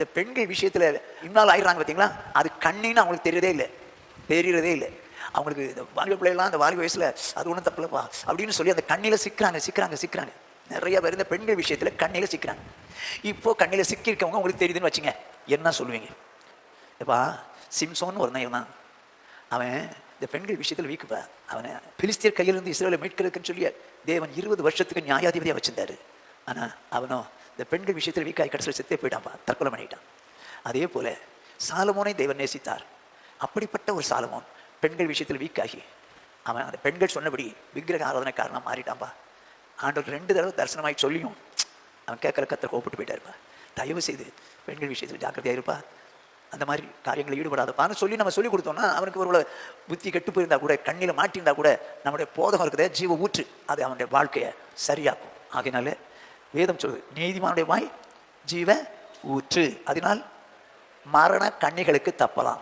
இந்த பெண்கள் விஷயத்துல இன்வால்வ் ஆயிடுறாங்க பார்த்தீங்களா, அது கண்ணின்னு அவங்களுக்கு தெரியறதே இல்லை. அவங்களுக்கு இந்த வாலிப பிள்ளைலாம் அந்த வாலிப வயசுல அது ஒன்றும் தப்புலப்பா அப்படின்னு சொல்லி அந்த கண்ணில சிக்கிறாங்க. நிறைய பேர் இந்த பெண்கள் விஷயத்துல கண்ணில சிக்கிறாங்க. இப்போ கண்ணில சிக்கியிருக்கவங்க உங்களுக்கு தெரியுதுன்னு வச்சுங்க, என்ன சொல்லுவீங்க? எப்பா சிம்சோன்னு ஒரு இருந்தான், அவன் இந்த பெண்கள் விஷயத்தில் வீக்குப்பா. அவனை பிலிஸ்தியர் கையிலிருந்து இஸ்ரேலை மீட்கிறதுக்குன்னு சொல்லி தேவன் 20 வருஷத்துக்கு நியாயாதிபதியாக வச்சிருந்தாரு. ஆனால் அவனும் இந்த பெண்கள் விஷயத்தில் வீக்காய் கடைசியில் செத்தே போயிட்டான்ப்பா, தற்கொலை பண்ணிட்டான். அதே போல சாலமோனை தேவன் நேசித்தார். அப்படிப்பட்ட ஒரு சாலமோன் பெண்கள் விஷயத்தில் வீக்காகி அவன் அந்த பெண்கள் சொன்னபடி விக்கிரக ஆராதனை காரணம் மாறிட்டான்ப்பா. ஆண்டவர் 2 தடவை தரிசனமாகி சொல்லியும் அவன் கேட்கற கத்தரை கோப்பிட்டு போயிட்டாருப்பா. தயவு செய்து பெண்கள் விஷயத்தில் ஜாக்கிரதையாக இருப்பா, அந்த மாதிரி காரியங்களை ஈடுபடாதப்பான்னு சொல்லி நம்ம சொல்லி கொடுத்தோம்னா அவனுக்கு ஒரு புத்தி கெட்டு போயிருந்தா கூட, கண்ணில் மாட்டியிருந்தா கூட, நம்முடைய போதகம் இருக்குதே ஜீவ ஊற்று, அது அவனுடைய வாழ்க்கையை சரியாக்கும். ஆகையினால வேதம் சொல்லுது, நீதிமானுடைய வாய் ஜீவ ஊற்று, அதனால் மரண கண்ணிகளுக்கு தப்பலாம்.